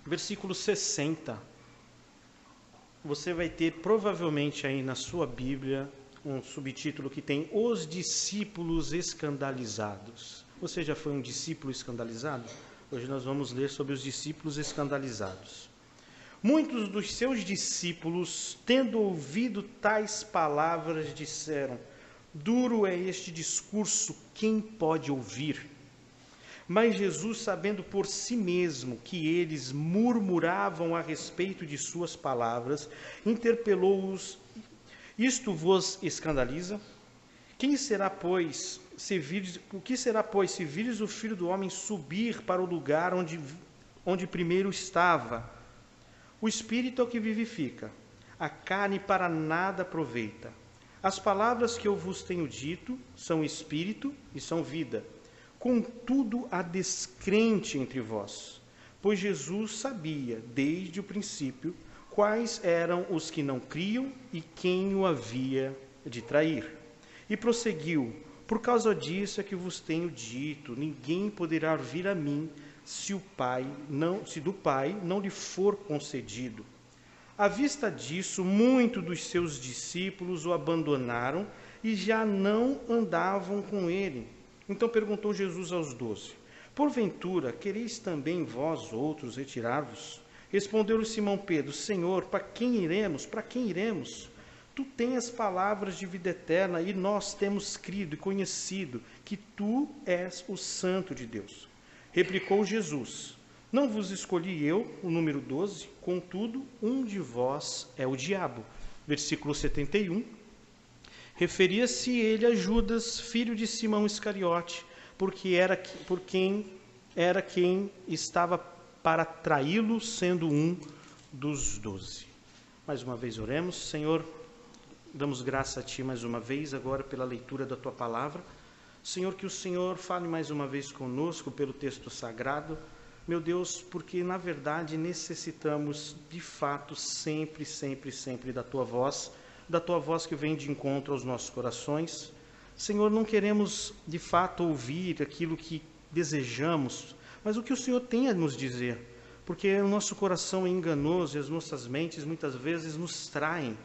versículo 60. Você vai ter provavelmente aí na sua Bíblia um subtítulo que tem Os discípulos escandalizados. Você já foi um discípulo escandalizado? Hoje nós vamos ler sobre os discípulos escandalizados. Muitos dos seus discípulos, tendo ouvido tais palavras, disseram: duro é este discurso, quem pode ouvir? Mas Jesus, sabendo por si mesmo que eles murmuravam a respeito de suas palavras, interpelou-os: isto vos escandaliza? O que será, pois, se vires o Filho do Homem subir para o lugar onde primeiro estava? O Espírito é o que vivifica, a carne para nada aproveita. As palavras que eu vos tenho dito são Espírito e são vida. Contudo, há descrente entre vós, pois Jesus sabia, desde o princípio, quais eram os que não criam e quem o havia de trair. E prosseguiu: por causa disso é que vos tenho dito, ninguém poderá vir a mim se do Pai não lhe for concedido. À vista disso, muitos dos seus discípulos o abandonaram e já não andavam com ele. Então perguntou Jesus aos 12: porventura, quereis também vós outros retirar-vos? Respondeu-lhe Simão Pedro: Senhor, para quem iremos? Para quem iremos? Tu tens as palavras de vida eterna, e nós temos crido e conhecido que tu és o Santo de Deus. Replicou Jesus: não vos escolhi eu, o número 12, contudo, um de vós é o diabo. Versículo 71. Referia-se ele a Judas, filho de Simão Iscariote, porque quem estava para traí-lo, sendo um dos 12. Mais uma vez oremos. Senhor, damos graça a Ti mais uma vez, agora pela leitura da Tua palavra. Senhor, que o Senhor fale mais uma vez conosco pelo texto sagrado. Meu Deus, porque na verdade necessitamos de fato sempre da Tua voz que vem de encontro aos nossos corações. Senhor, não queremos de fato ouvir aquilo que desejamos, mas o que o Senhor tem a nos dizer, porque o nosso coração é enganoso e as nossas mentes muitas vezes nos traem,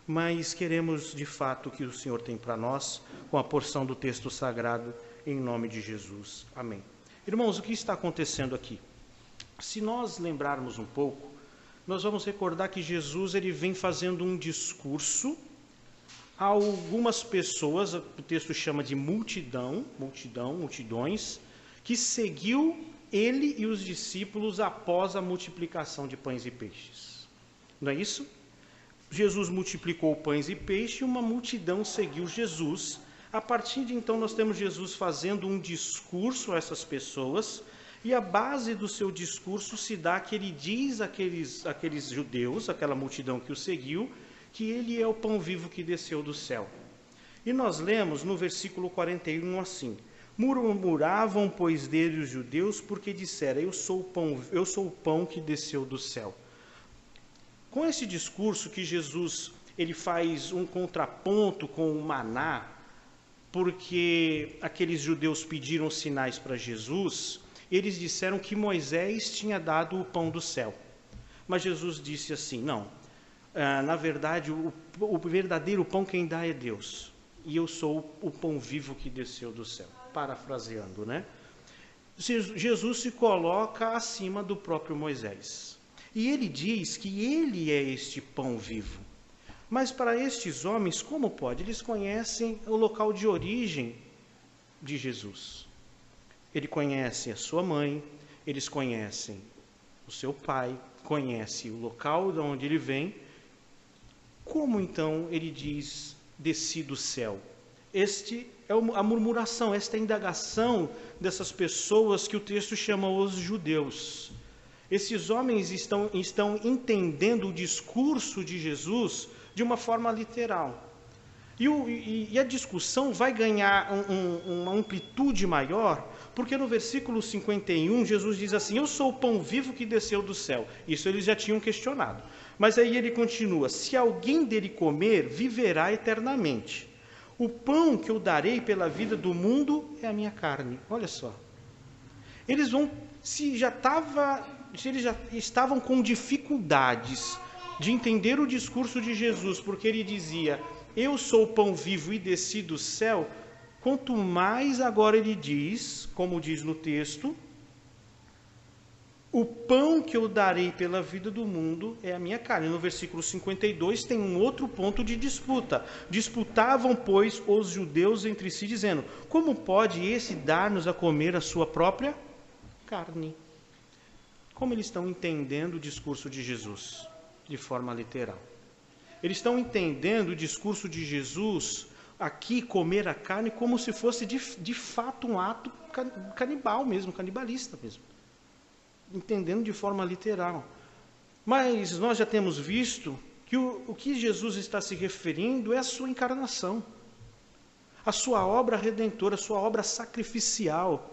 mas queremos de fato o que o Senhor tem para nós, com a porção do texto sagrado, em nome de Jesus. Amém. Irmãos, o que está acontecendo aqui? Se nós lembrarmos um pouco, nós vamos recordar que Jesus ele vem fazendo um discurso a algumas pessoas, o texto chama de multidões, que seguiu ele e os discípulos após a multiplicação de pães e peixes. Não é isso? Jesus multiplicou pães e peixes e uma multidão seguiu Jesus. A partir de então nós temos Jesus fazendo um discurso a essas pessoas, e a base do seu discurso se dá que ele diz àqueles judeus, aquela multidão que o seguiu, que ele é o pão vivo que desceu do céu. E nós lemos no versículo 41 assim: murmuravam, pois, dele os judeus, porque disseram: eu sou o pão que desceu do céu. Com esse discurso que Jesus ele faz um contraponto com o maná, porque aqueles judeus pediram sinais para Jesus. Eles disseram que Moisés tinha dado o pão do céu. Mas Jesus disse assim: não, na verdade o verdadeiro pão quem dá é Deus. E eu sou o pão vivo que desceu do céu. Parafraseando, né? Jesus se coloca acima do próprio Moisés. E ele diz que ele é este pão vivo. Mas para estes homens, como pode? Eles conhecem o local de origem de Jesus. Ele conhece a sua mãe, eles conhecem o seu pai, conhece o local de onde ele vem. Como então ele diz: desci do céu? Este é a murmuração, esta é a indagação dessas pessoas que o texto chama os judeus. Esses homens estão entendendo o discurso de Jesus de uma forma literal. E a discussão vai ganhar uma amplitude maior, porque no versículo 51, Jesus diz assim: eu sou o pão vivo que desceu do céu. Isso eles já tinham questionado. Mas aí ele continua: se alguém dele comer, viverá eternamente. O pão que eu darei pela vida do mundo é a minha carne. Olha só. Eles vão, se já estava se eles já estavam com dificuldades de entender o discurso de Jesus, porque ele dizia, eu sou o pão vivo e desci do céu, quanto mais agora ele diz, como diz no texto, o pão que eu darei pela vida do mundo é a minha carne. No versículo 52 tem um outro ponto de disputa. Disputavam, pois, os judeus entre si, dizendo, como pode esse dar-nos a comer a sua própria carne? Como eles estão entendendo o discurso de Jesus? De forma literal. Eles estão entendendo o discurso de Jesus, aqui, comer a carne, como se fosse de fato um ato canibal mesmo, canibalista mesmo. Entendendo de forma literal. Mas nós já temos visto que o que Jesus está se referindo é a sua encarnação, a sua obra redentora, a sua obra sacrificial.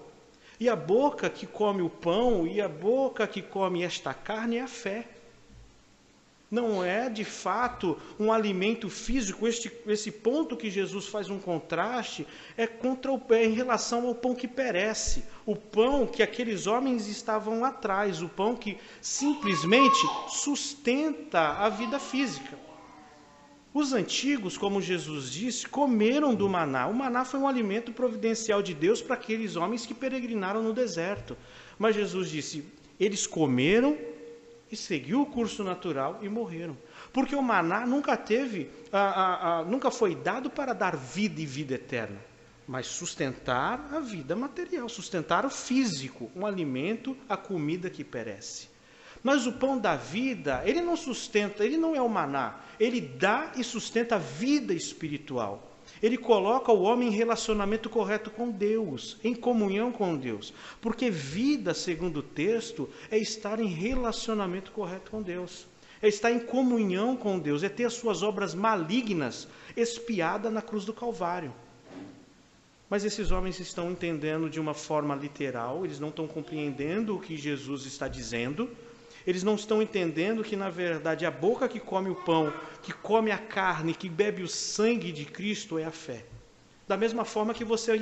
E a boca que come o pão e a boca que come esta carne é a fé. Não é, de fato, um alimento físico. Esse ponto que Jesus faz um contraste é em relação ao pão que perece. O pão que aqueles homens estavam atrás. O pão que simplesmente sustenta a vida física. Os antigos, como Jesus disse, comeram do maná. O maná foi um alimento providencial de Deus para aqueles homens que peregrinaram no deserto. Mas Jesus disse, eles comeram e seguiu o curso natural e morreram. Porque o maná nunca nunca foi dado para dar vida e vida eterna, mas sustentar a vida material, sustentar o físico, um alimento, a comida que perece. Mas o pão da vida, ele não sustenta, ele não é o maná, ele dá e sustenta a vida espiritual. Ele coloca o homem em relacionamento correto com Deus, em comunhão com Deus. Porque vida, segundo o texto, é estar em relacionamento correto com Deus. É estar em comunhão com Deus, é ter as suas obras malignas expiadas na cruz do Calvário. Mas esses homens estão entendendo de uma forma literal, eles não estão compreendendo o que Jesus está dizendo. Eles não estão entendendo que, na verdade, a boca que come o pão, que come a carne, que bebe o sangue de Cristo é a fé. Da mesma forma que você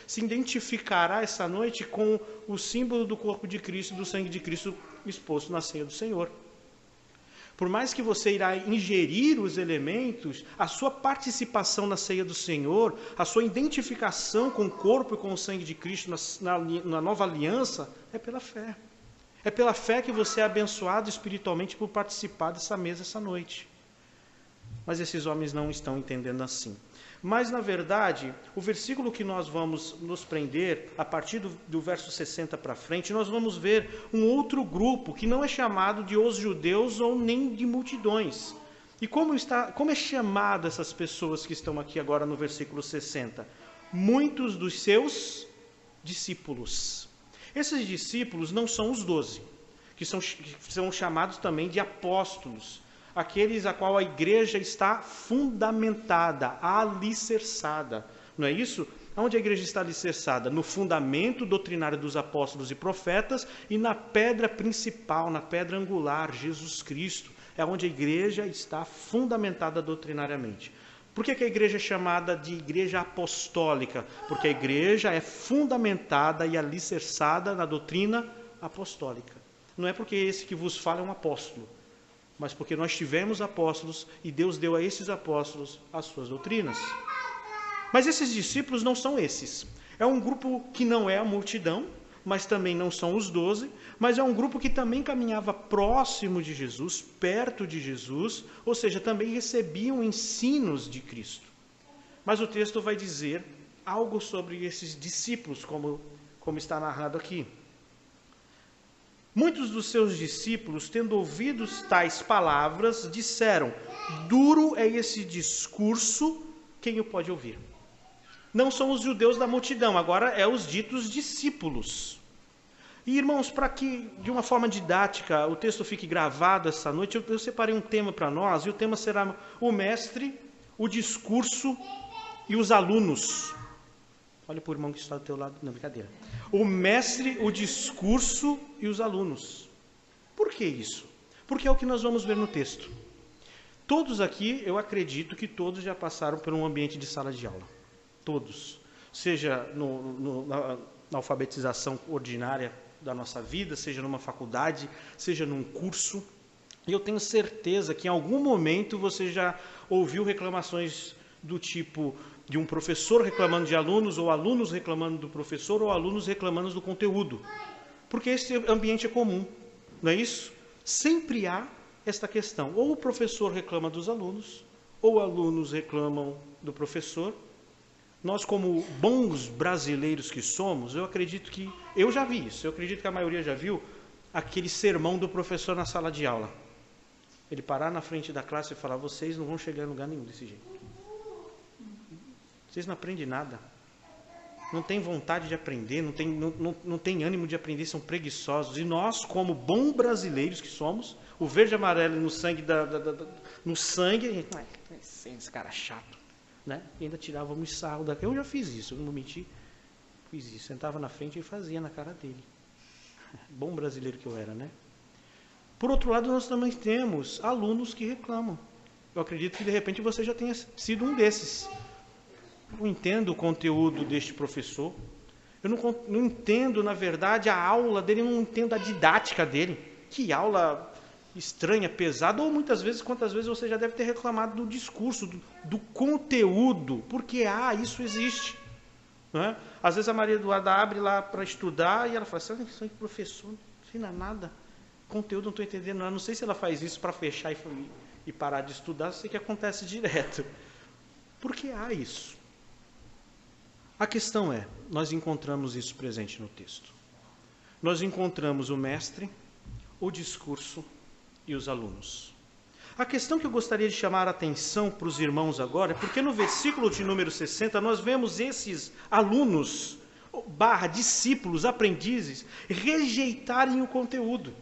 se identificará essa noite com o símbolo do corpo de Cristo, do sangue de Cristo exposto na ceia do Senhor. Por mais que você irá ingerir os elementos, a sua participação na ceia do Senhor, a sua identificação com o corpo e com o sangue de Cristo na nova aliança, é pela fé. É pela fé que você é abençoado espiritualmente por participar dessa mesa essa noite. Mas esses homens não estão entendendo assim. Mas, na verdade, o versículo que nós vamos nos prender, a partir do verso 60 para frente, nós vamos ver um outro grupo que não é chamado de os judeus ou nem de multidões. E como é chamado essas pessoas que estão aqui agora no versículo 60? Muitos dos seus discípulos. Esses discípulos não são os 12, que são chamados também de apóstolos, aqueles a qual a igreja está fundamentada, alicerçada. Não é isso? Onde a igreja está alicerçada? No fundamento doutrinário dos apóstolos e profetas e na pedra principal, na pedra angular, Jesus Cristo. É onde a igreja está fundamentada doutrinariamente. Por que a igreja é chamada de igreja apostólica? Porque a igreja é fundamentada e alicerçada na doutrina apostólica. Não é porque esse que vos fala é um apóstolo, mas porque nós tivemos apóstolos e Deus deu a esses apóstolos as suas doutrinas. Mas esses discípulos não são esses. É um grupo que não é a multidão, mas também não são os 12, mas é um grupo que também caminhava próximo de Jesus, perto de Jesus, ou seja, também recebiam ensinos de Cristo. Mas o texto vai dizer algo sobre esses discípulos, como está narrado aqui. Muitos dos seus discípulos, tendo ouvido tais palavras, disseram, duro é esse discurso, quem o pode ouvir? Não são os judeus da multidão, agora é os ditos discípulos. E, irmãos, para que, de uma forma didática, o texto fique gravado essa noite, eu separei um tema para nós, e o tema será o mestre, o discurso e os alunos. Olha para o irmão que está do teu lado. Não, brincadeira. O mestre, o discurso e os alunos. Por que isso? Porque é o que nós vamos ver no texto. Todos aqui, eu acredito que todos já passaram por um ambiente de sala de aula. Todos. Seja na alfabetização ordinária, da nossa vida, seja numa faculdade, seja num curso. E eu tenho certeza que em algum momento você já ouviu reclamações do tipo de um professor reclamando de alunos, ou alunos reclamando do professor, ou alunos reclamando do conteúdo. Porque esse ambiente é comum, não é isso? Sempre há esta questão. Ou o professor reclama dos alunos, ou alunos reclamam do professor. Nós, como bons brasileiros que somos, eu acredito que... Eu já vi isso, eu acredito que a maioria já viu aquele sermão do professor na sala de aula. Ele parar na frente da classe e falar: vocês não vão chegar em lugar nenhum desse jeito. Vocês não aprendem nada. Não têm vontade de aprender, não tem ânimo de aprender, são preguiçosos. E nós, como bons brasileiros que somos, o verde e amarelo no sangue, no sangue, a gente, esse cara é chato. Né? E ainda tirávamos sarro daqui. Eu já fiz isso, eu não vou mentir. Fiz isso, sentava na frente e fazia na cara dele. Bom brasileiro que eu era, né? Por outro lado, nós também temos alunos que reclamam. Eu acredito que de repente você já tenha sido um desses. Eu não entendo o conteúdo deste professor. Eu não entendo, na verdade, a aula dele, eu não entendo a didática dele. Que aula estranha, pesada, ou muitas vezes, quantas vezes você já deve ter reclamado do discurso, do conteúdo, porque isso existe. Não é? Às vezes a Maria Eduarda abre lá para estudar e ela fala assim: isso aí, professor, não ensina nada. Conteúdo não estou entendendo. Eu não sei se ela faz isso para fechar e parar de estudar, sei que acontece direto. Porque há isso. A questão é, nós encontramos isso presente no texto. Nós encontramos o mestre, o discurso e os alunos. A questão que eu gostaria de chamar a atenção para os irmãos agora é porque no versículo de número 60 nós vemos esses alunos, discípulos, aprendizes, rejeitarem o conteúdo.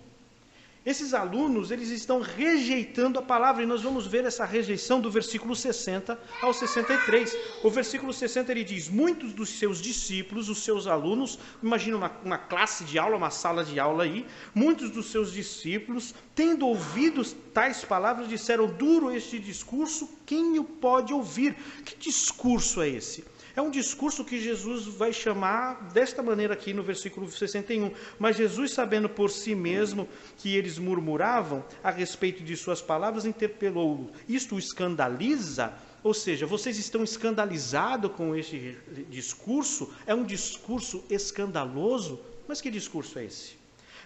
Esses alunos, eles estão rejeitando a palavra, e nós vamos ver essa rejeição do versículo 60 ao 63. O versículo 60 ele diz: muitos dos seus discípulos, os seus alunos, imagina uma classe de aula, uma sala de aula aí, muitos dos seus discípulos, tendo ouvido tais palavras, disseram: duro este discurso, quem o pode ouvir? Que discurso é esse? É um discurso que Jesus vai chamar desta maneira aqui no versículo 61. Mas Jesus, sabendo por si mesmo que eles murmuravam a respeito de suas palavras, interpelou-o. Isto o escandaliza? Ou seja, vocês estão escandalizados com este discurso? É um discurso escandaloso? Mas que discurso é esse?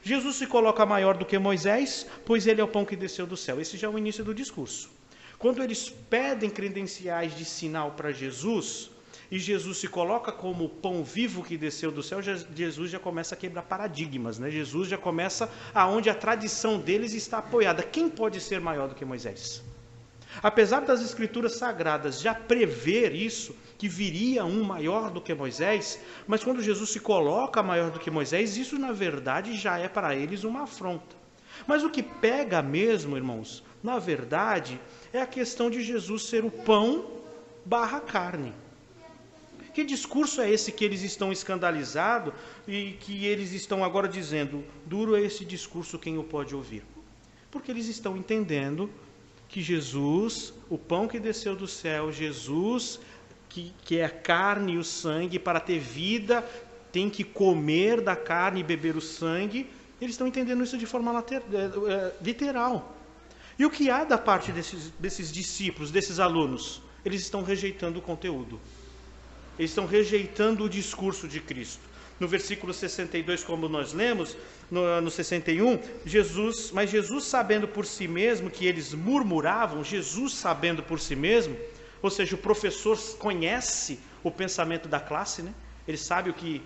Jesus se coloca maior do que Moisés, pois ele é o pão que desceu do céu. Esse já é o início do discurso. Quando eles pedem credenciais de sinal para Jesus, e Jesus se coloca como o pão vivo que desceu do céu, Jesus já começa a quebrar paradigmas, né? Jesus já começa aonde a tradição deles está apoiada. Quem pode ser maior do que Moisés? Apesar das escrituras sagradas já prever isso, que viria um maior do que Moisés, mas quando Jesus se coloca maior do que Moisés, isso na verdade já é para eles uma afronta. Mas o que pega mesmo, irmãos, na verdade, é a questão de Jesus ser o pão / carne. Que discurso é esse que eles estão escandalizados e que eles estão agora dizendo: duro é esse discurso, quem o pode ouvir? Porque eles estão entendendo que Jesus, o pão que desceu do céu, Jesus, que é a carne e o sangue, para ter vida, tem que comer da carne e beber o sangue. Eles estão entendendo isso de forma literal. E o que há da parte desses discípulos, desses alunos? Eles estão rejeitando o conteúdo. Eles estão rejeitando o discurso de Cristo. No versículo 62, como nós lemos, no 61, mas Jesus sabendo por si mesmo que eles murmuravam, Jesus sabendo por si mesmo, ou seja, o professor conhece o pensamento da classe, né? Ele sabe o que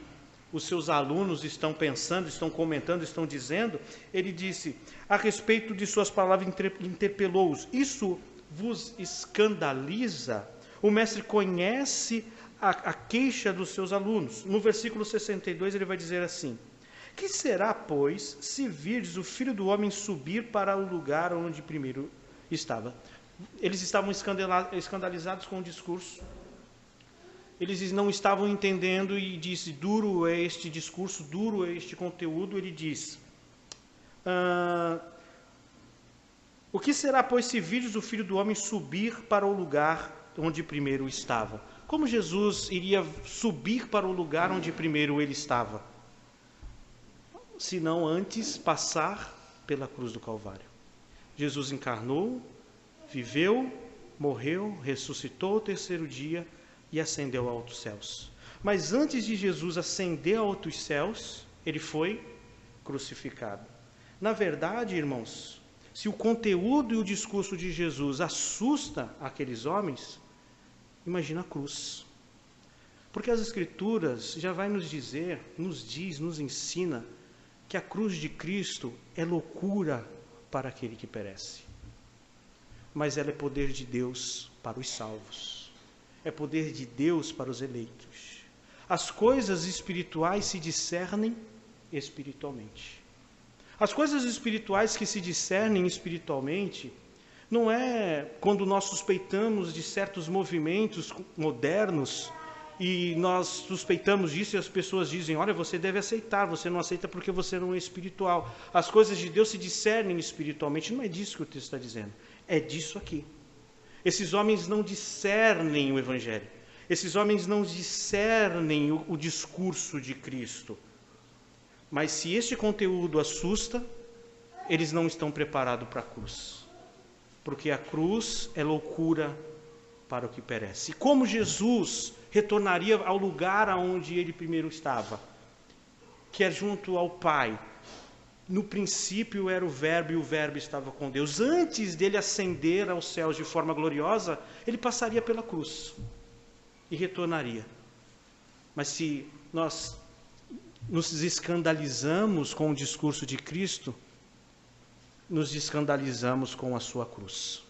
os seus alunos estão pensando, estão comentando, estão dizendo. Ele disse, a respeito de suas palavras, interpelou-os: isso vos escandaliza? O mestre conhece a queixa dos seus alunos. No versículo 62 ele vai dizer assim: que será, pois, se virdes o Filho do Homem subir para o lugar onde primeiro estava? Eles estavam escandalizados com o discurso. Eles não estavam entendendo e disse: duro é este discurso, duro é este conteúdo. Ele diz: o que será, pois, se virdes o Filho do Homem subir para o lugar onde primeiro estava? Como Jesus iria subir para o lugar onde primeiro ele estava? senão antes passar pela cruz do Calvário. Jesus encarnou, viveu, morreu, ressuscitou ao terceiro dia e ascendeu aos altos céus. Mas antes de Jesus ascender aos altos céus, ele foi crucificado. Na verdade, irmãos, se o conteúdo e o discurso de Jesus assusta aqueles homens, imagina a cruz. Porque as Escrituras já vai nos dizer, nos ensina, que a cruz de Cristo é loucura para aquele que perece. Mas ela é poder de Deus para os salvos. É poder de Deus para os eleitos. As coisas espirituais se discernem espiritualmente. As coisas espirituais que se discernem espiritualmente não é quando nós suspeitamos de certos movimentos modernos e nós suspeitamos disso e as pessoas dizem, olha, você deve aceitar, você não aceita porque você não é espiritual. As coisas de Deus se discernem espiritualmente. Não é disso que o texto está dizendo, é disso aqui. Esses homens não discernem o Evangelho. Esses homens não discernem o discurso de Cristo. Mas se este conteúdo assusta, eles não estão preparados para a cruz. Porque a cruz é loucura para o que perece. E como Jesus retornaria ao lugar onde ele primeiro estava, que é junto ao Pai. No princípio era o Verbo e o Verbo estava com Deus. Antes dele ascender aos céus de forma gloriosa, ele passaria pela cruz e retornaria. Mas se nós nos escandalizamos com o discurso de Cristo, nos escandalizamos com a sua cruz.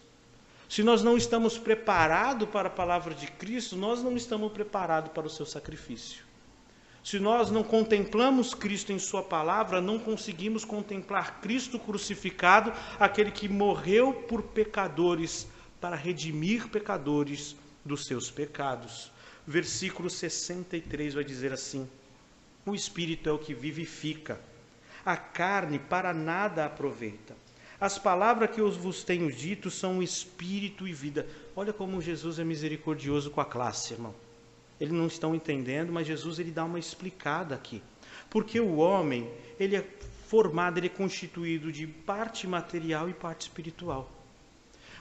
Se nós não estamos preparados para a palavra de Cristo, nós não estamos preparados para o seu sacrifício. Se nós não contemplamos Cristo em sua palavra, não conseguimos contemplar Cristo crucificado, aquele que morreu por pecadores, para redimir pecadores dos seus pecados. Versículo 63 vai dizer assim: o Espírito é o que vivifica, a carne para nada aproveita. As palavras que eu vos tenho dito são Espírito e vida. Olha como Jesus é misericordioso com a classe, irmão. Eles não estão entendendo, mas Jesus ele dá uma explicada aqui. Porque o homem, ele é formado, ele é constituído de parte material e parte espiritual.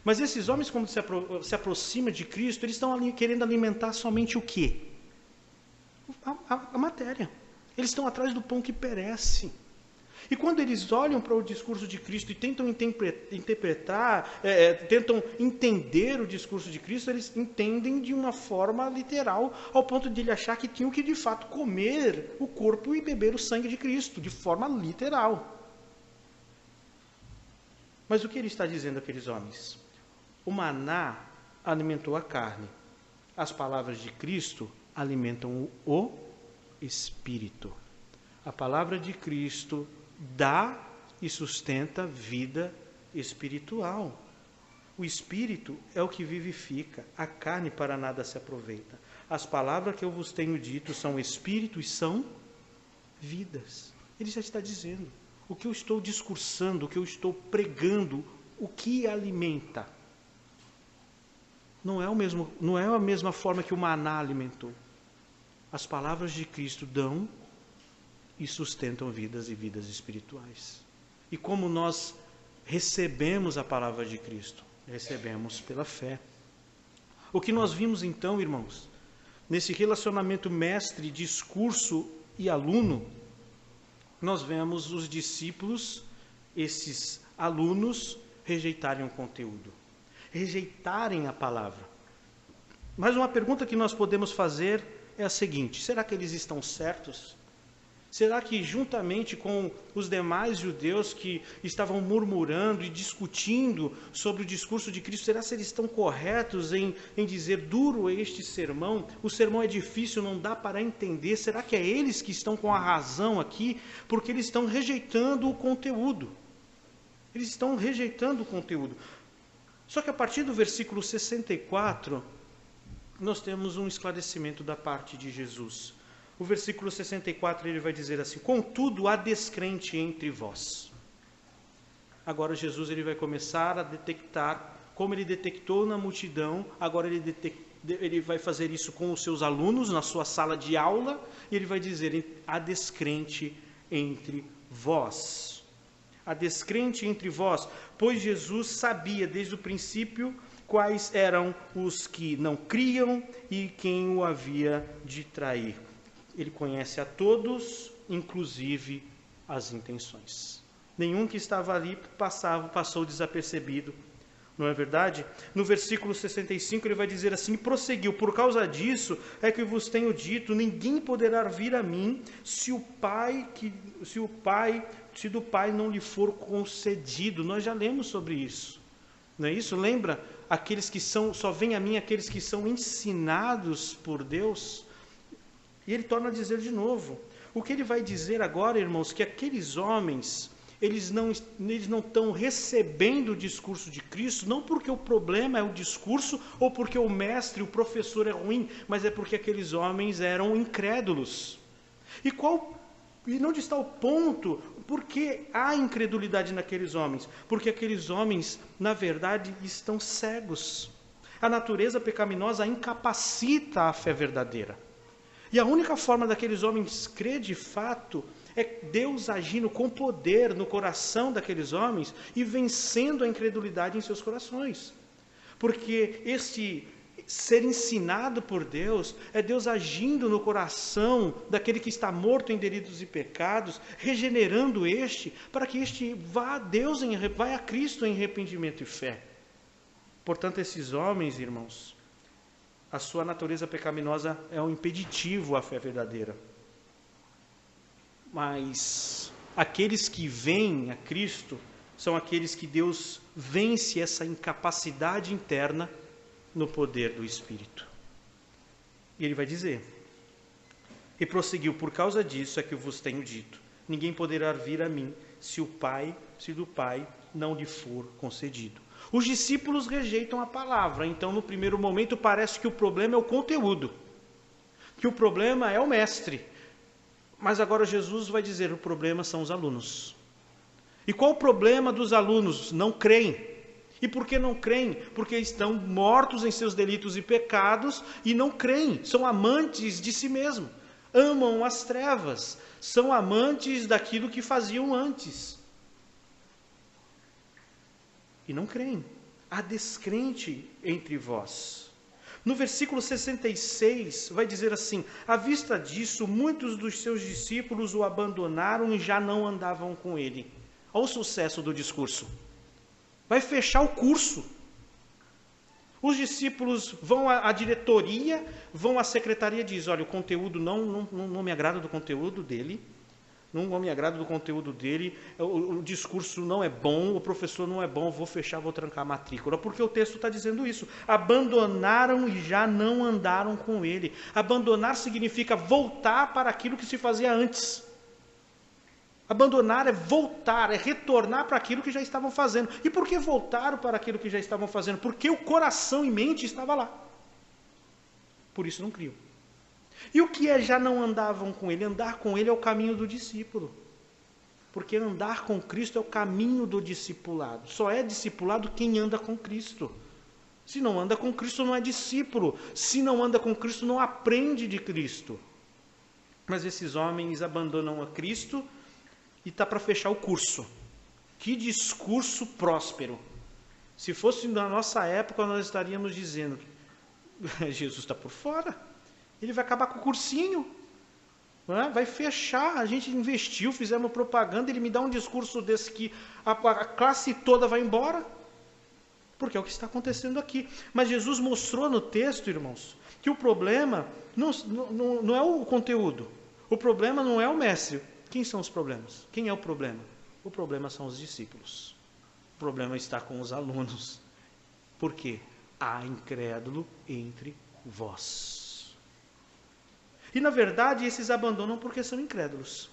Mas esses homens, quando se aproximam de Cristo, eles estão ali querendo alimentar somente o quê? A matéria. Eles estão atrás do pão que perece. E quando eles olham para o discurso de Cristo e tentam interpretar, tentam entender o discurso de Cristo, eles entendem de uma forma literal, ao ponto de ele achar que tinham que de fato comer o corpo e beber o sangue de Cristo, de forma literal. Mas o que ele está dizendo àqueles homens? O maná alimentou a carne, as palavras de Cristo alimentam o Espírito. A palavra de Cristo dá e sustenta vida espiritual. O Espírito é o que vivifica, a carne para nada se aproveita. As palavras que eu vos tenho dito são Espírito e são vidas. Ele já está dizendo, o que eu estou discursando, o que eu estou pregando, o que alimenta. Não é a mesma forma que o maná alimentou. As palavras de Cristo dão e sustentam vidas e vidas espirituais. E como nós recebemos a palavra de Cristo? Recebemos pela fé. O que nós vimos então, irmãos, nesse relacionamento mestre, discurso e aluno, nós vemos os discípulos, esses alunos, rejeitarem o conteúdo, rejeitarem a palavra. Mas uma pergunta que nós podemos fazer é a seguinte: será que eles estão certos? Será que juntamente com os demais judeus que estavam murmurando e discutindo sobre o discurso de Cristo, será que eles estão corretos em dizer duro é este sermão? O sermão é difícil, não dá para entender. Será que é eles que estão com a razão aqui? Porque eles estão rejeitando o conteúdo. Eles estão rejeitando o conteúdo. Só que a partir do versículo 64, nós temos um esclarecimento da parte de Jesus. O versículo 64 ele vai dizer assim: contudo há descrente entre vós. Agora Jesus ele vai começar a detectar, como ele detectou na multidão, agora ele vai fazer isso com os seus alunos na sua sala de aula, e ele vai dizer: há descrente entre vós. A descrente entre vós, pois Jesus sabia desde o princípio quais eram os que não criam e quem o havia de trair. Ele conhece a todos, inclusive as intenções. Nenhum que estava ali passou desapercebido. Não é verdade? No versículo 65 ele vai dizer assim, prosseguiu, por causa disso é que vos tenho dito, ninguém poderá vir a mim se do Pai não lhe for concedido. Nós já lemos sobre isso. Não é isso? Lembra? Aqueles que só vêm a mim aqueles que são ensinados por Deus. E ele torna a dizer de novo. O que ele vai dizer agora, irmãos, que aqueles homens, eles não estão recebendo o discurso de Cristo, não porque o problema é o discurso, ou porque o mestre, o professor é ruim, mas é porque aqueles homens eram incrédulos. E onde está o ponto? Por que há incredulidade naqueles homens? Porque aqueles homens, na verdade, estão cegos. A natureza pecaminosa incapacita a fé verdadeira. E a única forma daqueles homens crer de fato é Deus agindo com poder no coração daqueles homens e vencendo a incredulidade em seus corações. Porque ser ensinado por Deus é Deus agindo no coração daquele que está morto em delitos e pecados, regenerando para que vai a Cristo em arrependimento e fé. Portanto, esses homens, irmãos, a sua natureza pecaminosa é um impeditivo à fé verdadeira. Mas aqueles que vêm a Cristo são aqueles que Deus vence essa incapacidade interna no poder do Espírito. E ele vai dizer, e prosseguiu, por causa disso é que eu vos tenho dito, ninguém poderá vir a mim se do Pai não lhe for concedido. Os discípulos rejeitam a palavra, então no primeiro momento parece que o problema é o conteúdo, que o problema é o mestre. Mas agora Jesus vai dizer, o problema são os alunos. E qual o problema dos alunos? Não creem. E por que não creem? Porque estão mortos em seus delitos e pecados e não creem, são amantes de si mesmo, amam as trevas, são amantes daquilo que faziam antes. E não creem. Há descrente entre vós. No versículo 66 vai dizer assim, à vista disso, muitos dos seus discípulos o abandonaram e já não andavam com ele. Olha o sucesso do discurso. Vai fechar o curso. Os discípulos vão à diretoria, vão à secretaria e dizem, olha, o conteúdo não me agrada do conteúdo dele, não me agrada do conteúdo dele, o discurso não é bom, o professor não é bom, vou fechar, vou trancar a matrícula, porque o texto está dizendo isso. Abandonaram e já não andaram com ele. Abandonar significa voltar para aquilo que se fazia antes. Abandonar é voltar, é retornar para aquilo que já estavam fazendo. E por que voltaram para aquilo que já estavam fazendo? Porque o coração e mente estava lá. Por isso não criam. E o que é já não andavam com ele? Andar com ele é o caminho do discípulo. Porque andar com Cristo é o caminho do discipulado. Só é discipulado quem anda com Cristo. Se não anda com Cristo, não é discípulo. Se não anda com Cristo, não aprende de Cristo. Mas esses homens abandonam a Cristo e está para fechar o curso. Que discurso próspero. Se fosse na nossa época, nós estaríamos dizendo, Jesus está por fora. Ele vai acabar com o cursinho. Vai fechar. A gente investiu, fizemos propaganda, ele me dá um discurso desse que a classe toda vai embora. Porque é o que está acontecendo aqui. Mas Jesus mostrou no texto, irmãos, que o problema não é o conteúdo. O problema não é o mestre. Quem são os problemas? Quem é o problema? O problema são os discípulos. O problema está com os alunos. Por quê? Há incrédulo entre vós. E na verdade esses abandonam porque são incrédulos.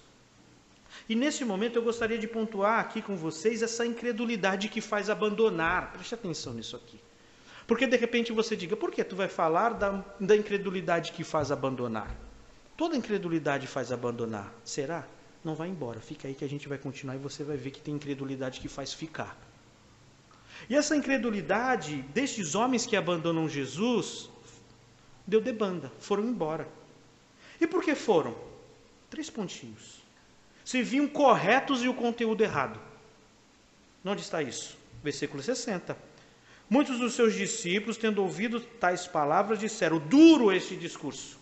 E nesse momento eu gostaria de pontuar aqui com vocês essa incredulidade que faz abandonar. Preste atenção nisso aqui. Porque de repente você diga, por que tu vai falar da incredulidade que faz abandonar? Toda incredulidade faz abandonar. Será? Não vai embora, fica aí que a gente vai continuar e você vai ver que tem incredulidade que faz ficar. E essa incredulidade destes homens que abandonam Jesus, deu debanda, foram embora. E por que foram? 3 pontinhos. Se viam corretos e o conteúdo errado. Onde está isso? Versículo 60. Muitos dos seus discípulos, tendo ouvido tais palavras, disseram: duro este discurso.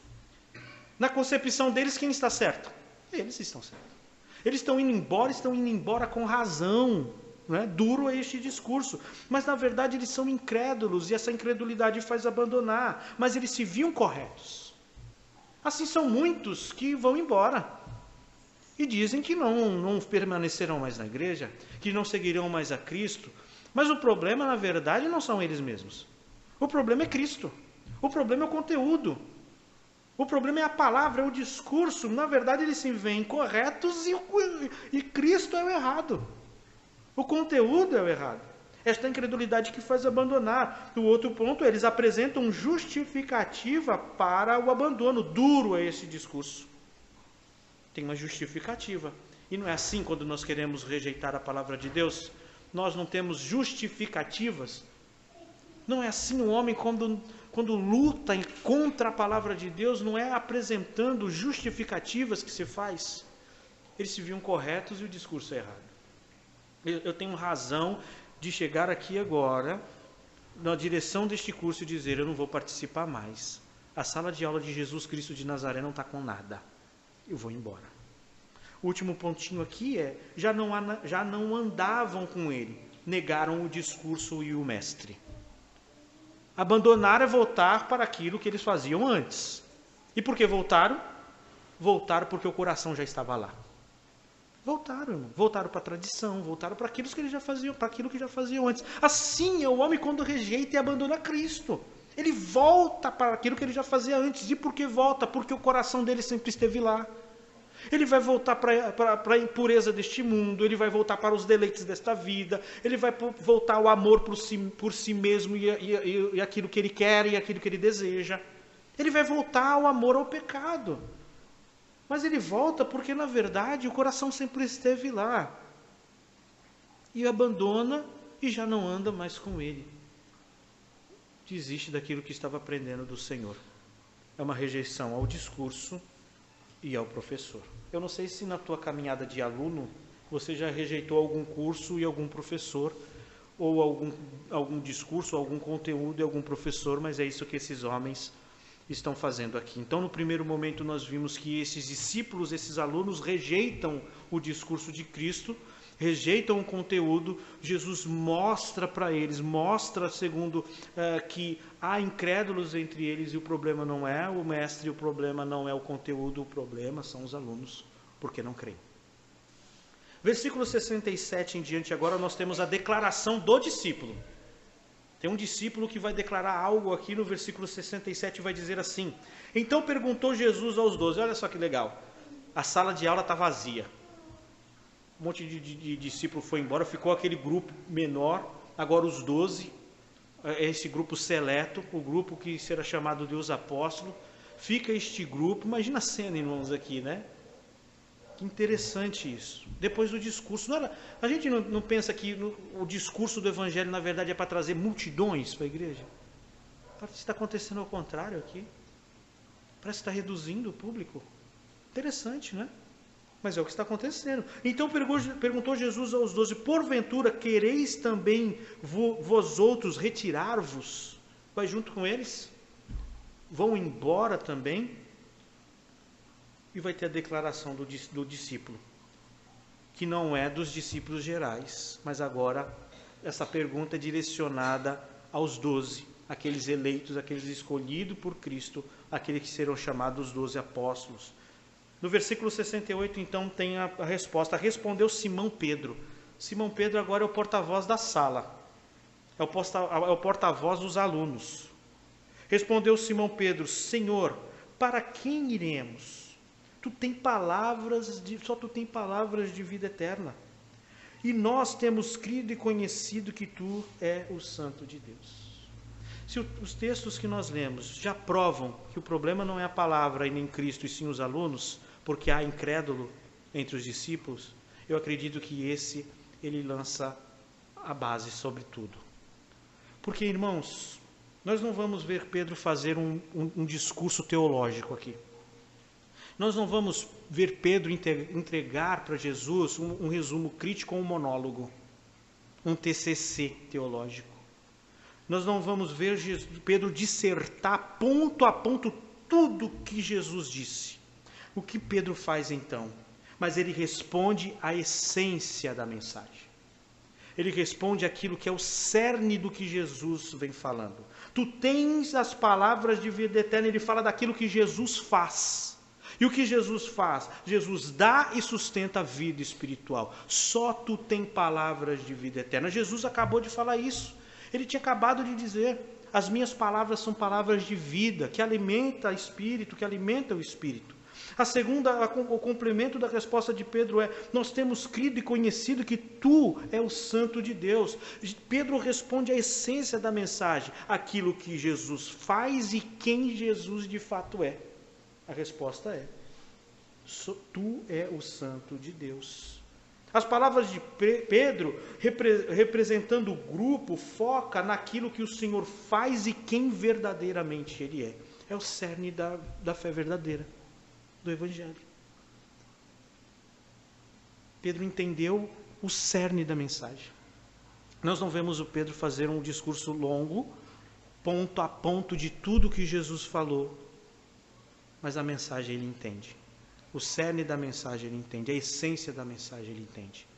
Na concepção deles, quem está certo? Eles estão certos. Eles estão indo embora com razão. Não é? Duro é este discurso. Mas, na verdade, eles são incrédulos e essa incredulidade faz abandonar. Mas eles se viam corretos. Assim são muitos que vão embora. E dizem que não permanecerão mais na igreja, que não seguirão mais a Cristo. Mas o problema, na verdade, não são eles mesmos. O problema é Cristo. O problema é o conteúdo. O problema é a palavra, é o discurso. Na verdade, eles se veem corretos e Cristo é o errado. O conteúdo é o errado. Esta incredulidade que faz abandonar. O outro ponto, eles apresentam justificativa para o abandono. Duro é esse discurso. Tem uma justificativa. E não é assim quando nós queremos rejeitar a palavra de Deus? Nós não temos justificativas. Não é assim o homem quando luta contra a palavra de Deus, não é apresentando justificativas que se faz. Eles se viam corretos e o discurso é errado. Eu tenho razão de chegar aqui agora, na direção deste curso, e dizer: eu não vou participar mais. A sala de aula de Jesus Cristo de Nazaré não está com nada. Eu vou embora. O último pontinho aqui é: já não andavam com ele, negaram o discurso e o mestre. Abandonar é voltar para aquilo que eles faziam antes. E por que voltaram? Voltaram porque o coração já estava lá. Voltaram, irmão. Voltaram para a tradição, voltaram para aquilo que eles já faziam, para aquilo que já faziam antes. Assim é o homem quando rejeita e abandona Cristo. Ele volta para aquilo que ele já fazia antes. E por que volta? Porque o coração dele sempre esteve lá. Ele vai voltar para a impureza deste mundo, ele vai voltar para os deleites desta vida, ele vai voltar ao amor por si mesmo e aquilo que ele quer e aquilo que ele deseja. Ele vai voltar ao amor ao pecado. Mas ele volta porque, na verdade, o coração sempre esteve lá. E abandona e já não anda mais com ele. Desiste daquilo que estava aprendendo do Senhor. É uma rejeição ao discurso e ao professor. Eu não sei se na tua caminhada de aluno você já rejeitou algum curso e algum professor, ou algum discurso, algum conteúdo e algum professor, mas é isso que esses homens estão fazendo aqui. Então, no primeiro momento, nós vimos que esses discípulos, esses alunos, rejeitam o discurso de Cristo, rejeitam o conteúdo. Jesus mostra para eles, segundo que há incrédulos entre eles e o problema não é o mestre, o problema não é o conteúdo, o problema são os alunos, porque não creem. Versículo 67 em diante, agora nós temos a declaração do discípulo. Tem um discípulo que vai declarar algo aqui no versículo 67 e vai dizer assim: então perguntou Jesus aos 12, olha só que legal, a sala de aula está vazia. Um monte de discípulo foi embora, ficou aquele grupo menor, agora os 12, esse grupo seleto, o grupo que será chamado de os apóstolos, fica este grupo, imagina a cena, irmãos, aqui, né? Que interessante isso. Depois do discurso, a gente não pensa que o discurso do evangelho, na verdade, é para trazer multidões para a igreja? Parece que está acontecendo ao contrário aqui. Parece que está reduzindo o público. Interessante, né? Mas é o que está acontecendo. Então perguntou Jesus aos 12, porventura quereis também vós outros retirar-vos? Vai junto com eles? Vão embora também? E vai ter a declaração do discípulo, que não é dos discípulos gerais, mas agora essa pergunta é direcionada aos 12, aqueles eleitos, aqueles escolhidos por Cristo, aqueles que serão chamados 12 apóstolos. No versículo 68, então, tem a resposta. Respondeu Simão Pedro. Simão Pedro agora é o porta-voz da sala, é o porta-voz dos alunos. Respondeu Simão Pedro: Senhor, para quem iremos? Só tu tem palavras de vida eterna. E nós temos crido e conhecido que tu é o Santo de Deus. Se os textos que nós lemos já provam que o problema não é a palavra e nem Cristo, e sim os alunos, porque há incrédulo entre os discípulos, eu acredito que ele lança a base sobre tudo. Porque, irmãos, nós não vamos ver Pedro fazer um discurso teológico aqui. Nós não vamos ver Pedro entregar para Jesus um resumo crítico ou um monólogo, um TCC teológico. Nós não vamos ver Pedro dissertar ponto a ponto tudo que Jesus disse. O que Pedro faz então? Mas ele responde à essência da mensagem. Ele responde aquilo que é o cerne do que Jesus vem falando. Tu tens as palavras de vida eterna, ele fala daquilo que Jesus faz. E o que Jesus faz? Jesus dá e sustenta a vida espiritual. Só tu tem palavras de vida eterna. Jesus acabou de falar isso. Ele tinha acabado de dizer: as minhas palavras são palavras de vida, que alimenta o espírito, que alimenta o espírito. A segunda, o complemento da resposta de Pedro é: nós temos crido e conhecido que tu é o Santo de Deus. Pedro responde à essência da mensagem, aquilo que Jesus faz e quem Jesus de fato é. A resposta é: tu é o Santo de Deus. As palavras de Pedro, representando o grupo, foca naquilo que o Senhor faz e quem verdadeiramente Ele é. É o cerne da fé verdadeira, do Evangelho. Pedro entendeu o cerne da mensagem. Nós não vemos o Pedro fazer um discurso longo, ponto a ponto de tudo que Jesus falou, mas a mensagem ele entende. O cerne da mensagem ele entende, a essência da mensagem ele entende.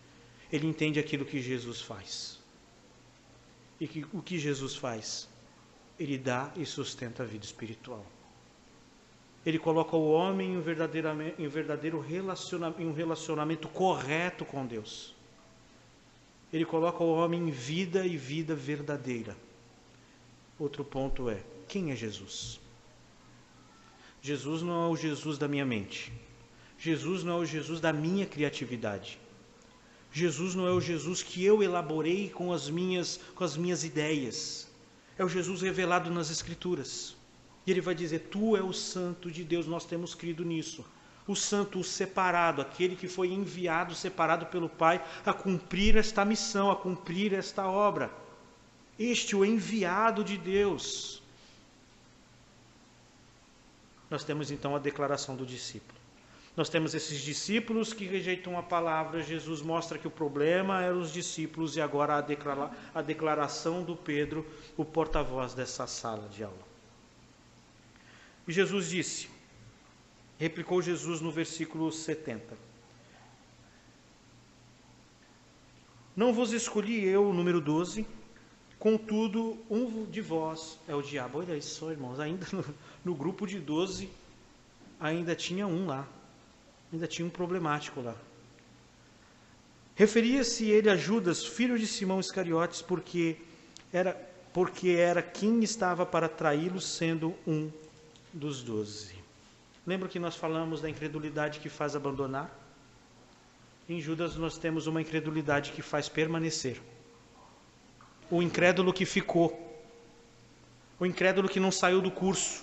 Ele entende aquilo que Jesus faz. E o que Jesus faz? Ele dá e sustenta a vida espiritual. Ele coloca o homem em um verdadeiro relacionamento correto com Deus. Ele coloca o homem em vida e vida verdadeira. Outro ponto é: quem é Jesus? Jesus não é o Jesus da minha mente. Jesus não é o Jesus da minha criatividade. Jesus não é o Jesus que eu elaborei com as minhas ideias. É o Jesus revelado nas Escrituras. E ele vai dizer: tu é o Santo de Deus, nós temos crido nisso. O Santo, o separado, aquele que foi enviado, separado pelo Pai, a cumprir esta missão, a cumprir esta obra. Este, o enviado de Deus. Nós temos então a declaração do discípulo. Nós temos esses discípulos que rejeitam a palavra. Jesus mostra que o problema eram os discípulos e agora a declaração do Pedro, o porta-voz dessa sala de aula. E Jesus disse, replicou Jesus no versículo 70. Não vos escolhi eu, número 12, contudo, um de vós é o diabo. Olha isso, irmãos, ainda no grupo de 12, ainda tinha um lá. Ainda tinha um problemático lá. Referia-se ele a Judas, filho de Simão Iscariotes, porque era quem estava para traí-lo, sendo um dos 12. Lembra que nós falamos da incredulidade que faz abandonar? Em Judas nós temos uma incredulidade que faz permanecer. O incrédulo que ficou. O incrédulo que não saiu do curso.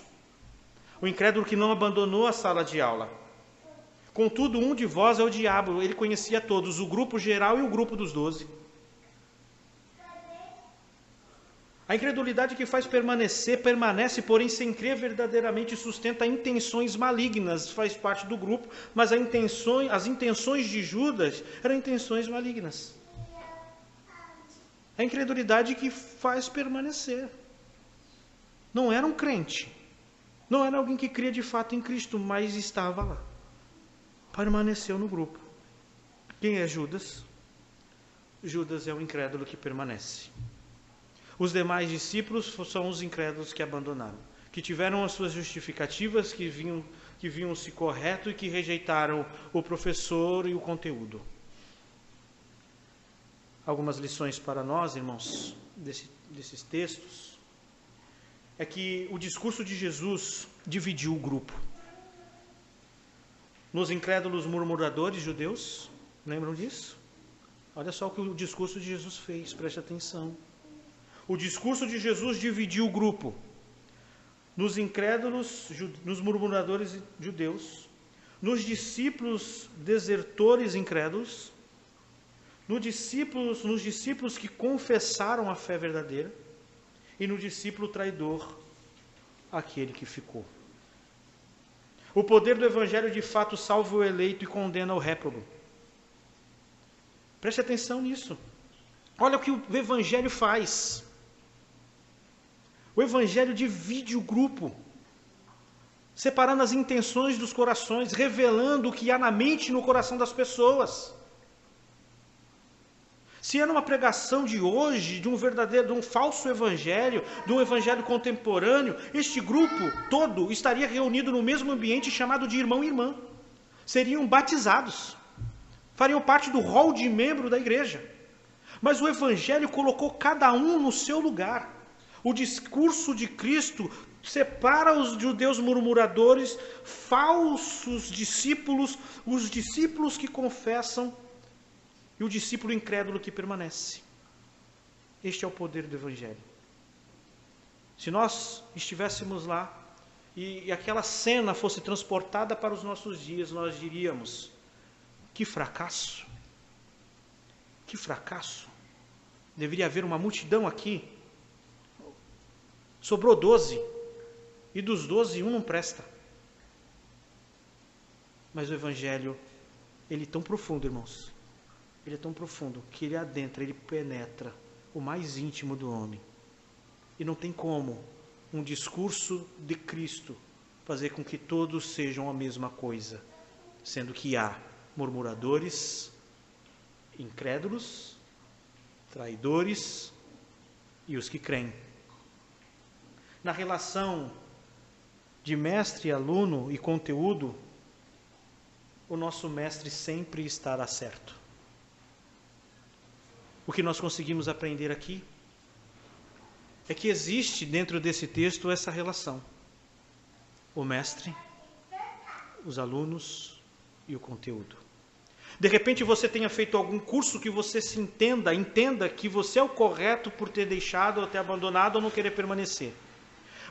O incrédulo que não abandonou a sala de aula. Contudo, um de vós é o diabo. Ele conhecia todos, o grupo geral e o grupo dos 12. A incredulidade que faz permanece, porém, sem crer verdadeiramente, sustenta intenções malignas, faz parte do grupo, mas as intenções de Judas eram intenções malignas. A incredulidade que faz permanecer. Não era um crente, não era alguém que cria de fato em Cristo, mas estava lá. Permaneceu no grupo. Quem é Judas? Judas é o incrédulo que permanece. Os demais discípulos são os incrédulos que abandonaram, que tiveram as suas justificativas, que viam-se correto e que rejeitaram o professor e o conteúdo. Algumas lições para nós, irmãos, desses textos, é que o discurso de Jesus dividiu o grupo. Nos incrédulos murmuradores judeus, lembram disso? Olha só o que o discurso de Jesus fez, preste atenção. O discurso de Jesus dividiu o grupo. Nos incrédulos, nos murmuradores judeus, nos discípulos desertores incrédulos, nos discípulos que confessaram a fé verdadeira e no discípulo traidor, aquele que ficou. O poder do Evangelho de fato salva o eleito e condena o réprobo. Preste atenção nisso. Olha o que o Evangelho faz. O Evangelho divide o grupo, separando as intenções dos corações, revelando o que há na mente e no coração das pessoas. Se é numa pregação de hoje, de um falso evangelho, de um evangelho contemporâneo, este grupo todo estaria reunido no mesmo ambiente chamado de irmão e irmã. Seriam batizados. Fariam parte do rol de membro da igreja. Mas o evangelho colocou cada um no seu lugar. O discurso de Cristo separa os judeus murmuradores, falsos discípulos, os discípulos que confessam e o discípulo incrédulo que permanece. Este é o poder do Evangelho. Se nós estivéssemos lá e aquela cena fosse transportada para os nossos dias, nós diríamos: que fracasso! Que fracasso! Deveria haver uma multidão aqui. Sobrou 12. E dos 12, um não presta. Mas o Evangelho, ele é tão profundo, irmãos. Ele é tão profundo que ele adentra, ele penetra o mais íntimo do homem. E não tem como um discurso de Cristo fazer com que todos sejam a mesma coisa, sendo que há murmuradores, incrédulos, traidores e os que creem. Na relação de mestre, aluno e conteúdo, o nosso mestre sempre estará certo. O que nós conseguimos aprender aqui é que existe dentro desse texto essa relação. O mestre, os alunos e o conteúdo. De repente você tenha feito algum curso que você se entenda que você é o correto por ter deixado ou ter abandonado ou não querer permanecer.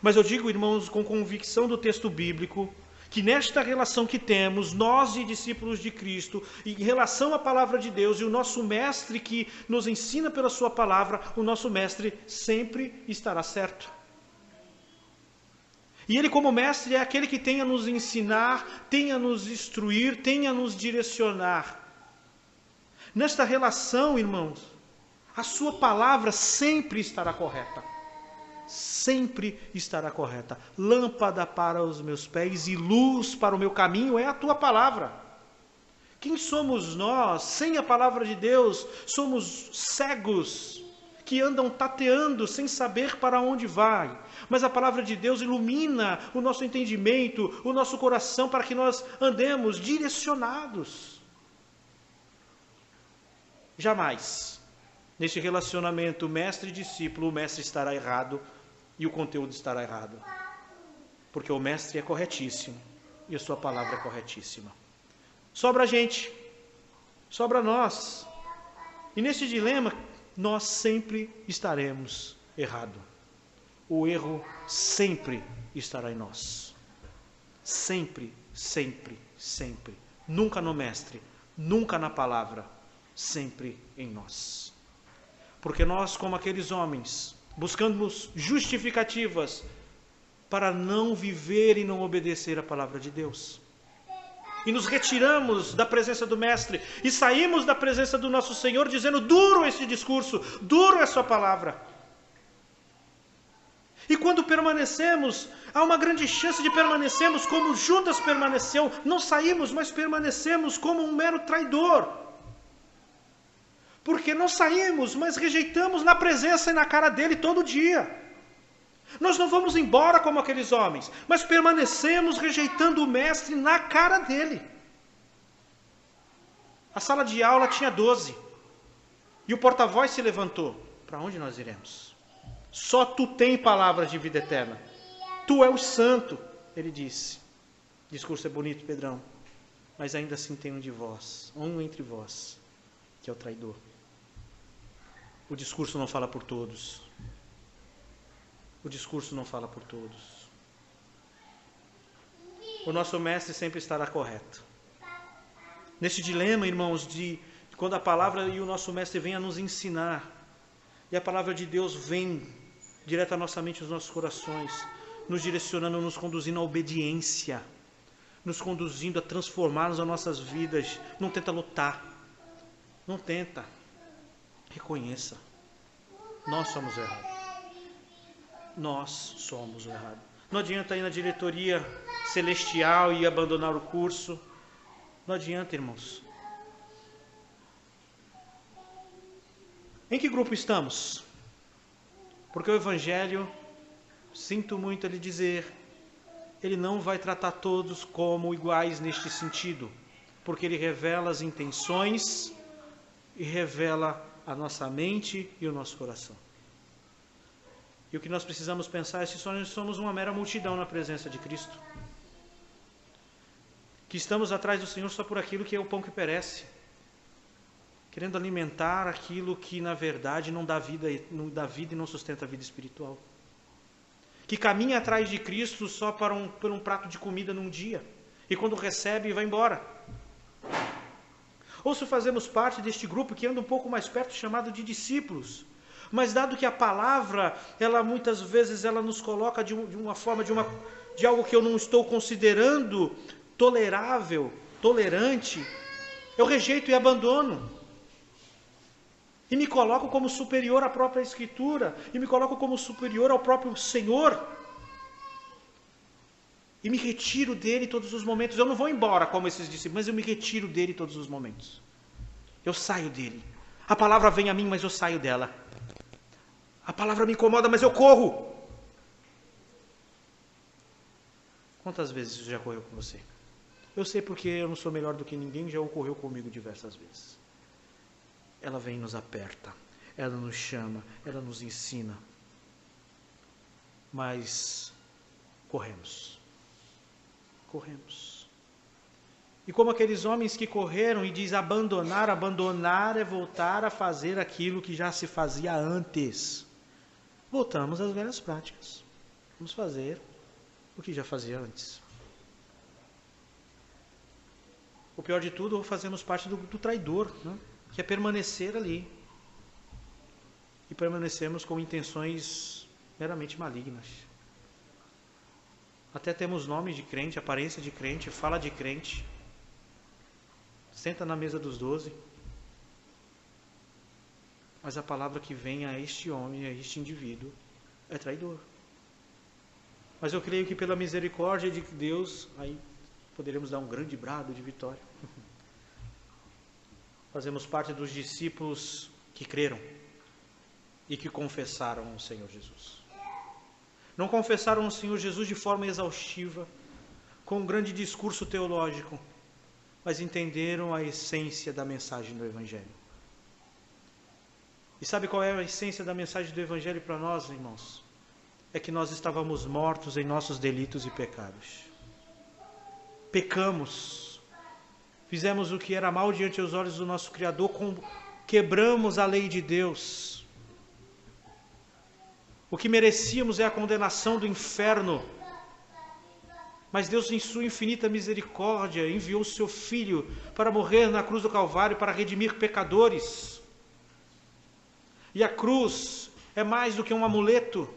Mas eu digo, irmãos, com convicção do texto bíblico, que nesta relação que temos, nós e discípulos de Cristo, em relação à palavra de Deus e o nosso mestre que nos ensina pela sua palavra, o nosso mestre sempre estará certo. E ele, como mestre, é aquele que tem a nos ensinar, tem a nos instruir, tem a nos direcionar. Nesta relação, irmãos, a sua palavra sempre estará correta. Sempre estará correta. Lâmpada para os meus pés e luz para o meu caminho é a tua palavra. Quem somos nós sem a palavra de Deus? Somos cegos que andam tateando sem saber para onde vai. Mas a palavra de Deus ilumina o nosso entendimento, o nosso coração, para que nós andemos direcionados. Jamais, neste relacionamento mestre e discípulo, o mestre estará errado e o conteúdo estará errado. Porque o mestre é corretíssimo e a sua palavra é corretíssima. Sobra a gente, sobra nós. E nesse dilema, nós sempre estaremos errados. O erro sempre estará em nós. Sempre, sempre, sempre. Nunca no mestre, nunca na palavra, sempre em nós. Porque nós, como aqueles homens, buscamos justificativas para não viver e não obedecer a palavra de Deus. E nos retiramos da presença do mestre e saímos da presença do nosso Senhor dizendo: duro esse discurso, duro é sua palavra. E quando permanecemos, há uma grande chance de permanecermos como Judas permaneceu. Não saímos, mas permanecemos como um mero traidor. Porque não saímos, mas rejeitamos na presença e na cara dele todo dia. Nós não vamos embora como aqueles homens, mas permanecemos rejeitando o mestre na cara dele. A sala de aula tinha 12. E o porta-voz se levantou. Para onde nós iremos? Só tu tem palavras de vida eterna. Tu és o santo, ele disse. O discurso é bonito, Pedrão. Mas ainda assim tem um entre vós, que é o traidor. O discurso não fala por todos. O discurso não fala por todos. O nosso mestre sempre estará correto. Nesse dilema, irmãos, de quando a palavra e o nosso mestre vem a nos ensinar, e a palavra de Deus vem direto à nossa mente, aos nossos corações, nos direcionando, nos conduzindo à obediência. nos conduzindo a transformarmos as nossas vidas. Não tenta lutar. Não tenta. Reconheça. Nós somos o errado. Nós somos o errado. Não adianta ir na diretoria celestial e abandonar o curso. Não adianta, irmãos. Em que grupo estamos? Porque o Evangelho, sinto muito a lhe dizer, ele não vai tratar todos como iguais neste sentido, porque ele revela as intenções e revela a nossa mente e o nosso coração. E o que nós precisamos pensar é se nós somos uma mera multidão na presença de Cristo, que estamos atrás do Senhor só por aquilo que é o pão que perece, querendo alimentar aquilo que na verdade não dá vida e não sustenta a vida espiritual. Que caminha atrás de Cristo só por um prato de comida num dia, e quando recebe vai embora. Ou se fazemos parte deste grupo que anda um pouco mais perto, chamado de discípulos, mas dado que a palavra, ela muitas vezes ela nos coloca de uma forma, de algo que eu não estou considerando tolerável, tolerante, eu rejeito e abandono. E me coloco como superior à própria Escritura. E me coloco como superior ao próprio Senhor. E me retiro dele todos os momentos. Eu não vou embora como esses discípulos, mas eu me retiro dele todos os momentos. Eu saio dele. A palavra vem a mim, mas eu saio dela. A palavra me incomoda, mas eu corro. Quantas vezes isso já ocorreu com você? Eu sei porque eu não sou melhor do que ninguém, já ocorreu comigo diversas vezes. Ela vem e nos aperta, ela nos chama, ela nos ensina. Mas corremos. Corremos. E como aqueles homens que correram e diz abandonar é voltar a fazer aquilo que já se fazia antes. Voltamos às velhas práticas. Vamos fazer o que já fazia antes. O pior de tudo, fazemos parte do traidor, né? Que é permanecer ali. E permanecemos com intenções meramente malignas. Até temos nome de crente, aparência de crente, fala de crente. Senta na mesa dos 12. Mas a palavra que vem a este homem, a este indivíduo, é traidor. Mas eu creio que pela misericórdia de Deus, aí poderemos dar um grande brado de vitória. Fazemos parte dos discípulos que creram e que confessaram o Senhor Jesus. Não confessaram o Senhor Jesus de forma exaustiva, com um grande discurso teológico, mas entenderam a essência da mensagem do Evangelho. E sabe qual é a essência da mensagem do Evangelho para nós, irmãos? É que nós estávamos mortos em nossos delitos e pecados. Pecamos. Fizemos o que era mal diante dos olhos do nosso Criador, quebramos a lei de Deus. O que merecíamos é a condenação do inferno. Mas Deus, em sua infinita misericórdia, enviou o seu Filho para morrer na cruz do Calvário, para redimir pecadores. E a cruz é mais do que um amuleto.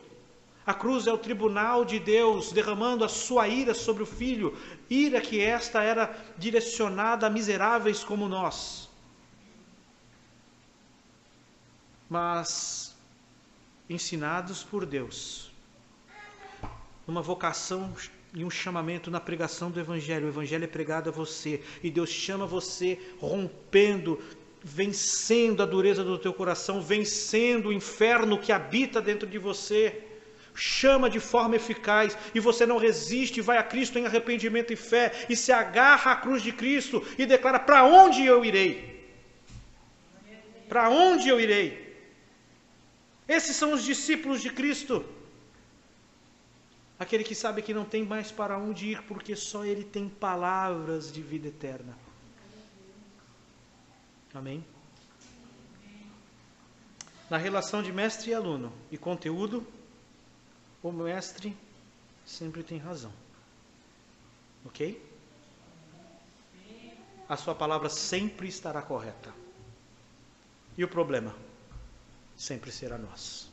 A cruz é o tribunal de Deus derramando a sua ira sobre o Filho, ira que esta era direcionada a miseráveis como nós. Mas ensinados por Deus, numa vocação e um chamamento na pregação do Evangelho. O Evangelho é pregado a você e Deus chama você rompendo, vencendo a dureza do teu coração, vencendo o inferno que habita dentro de você. Chama de forma eficaz e você não resiste, vai a Cristo em arrependimento e fé e se agarra à cruz de Cristo e declara: para onde eu irei? Para onde eu irei? Esses são os discípulos de Cristo. Aquele que sabe que não tem mais para onde ir, porque só Ele tem palavras de vida eterna. Amém? Na relação de mestre e aluno e conteúdo, o mestre sempre tem razão. Ok? A sua palavra sempre estará correta. E o problema? Sempre será nosso.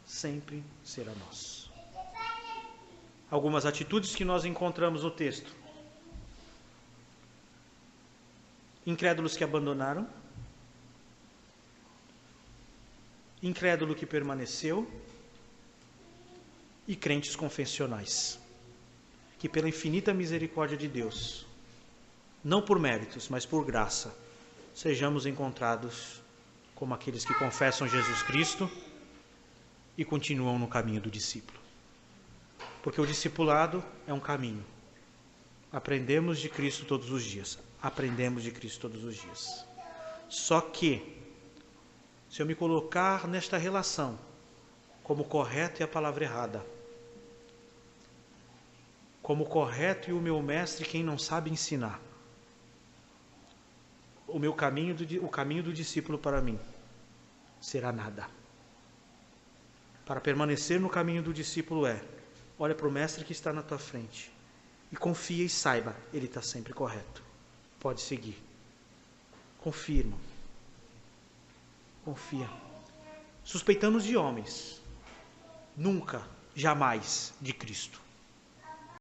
Sempre será nosso. algumas atitudes que nós encontramos no texto. Incrédulos que abandonaram, incrédulo que permaneceu e crentes confessionais, que pela infinita misericórdia de Deus, não por méritos, mas por graça, sejamos encontrados como aqueles que confessam Jesus Cristo e continuam no caminho do discípulo. Porque o discipulado é um caminho. Aprendemos de Cristo todos os dias. Aprendemos de Cristo todos os dias. Só que, se eu me colocar nesta relação como correto e a palavra errada, como correto e o meu mestre quem não sabe ensinar, o caminho do discípulo para mim será nada. Para permanecer no caminho do discípulo olha para o mestre que está na tua frente e confia e saiba, ele está sempre correto. Pode seguir. Confia, irmão. Confia. Suspeitamos de homens, nunca, jamais de Cristo.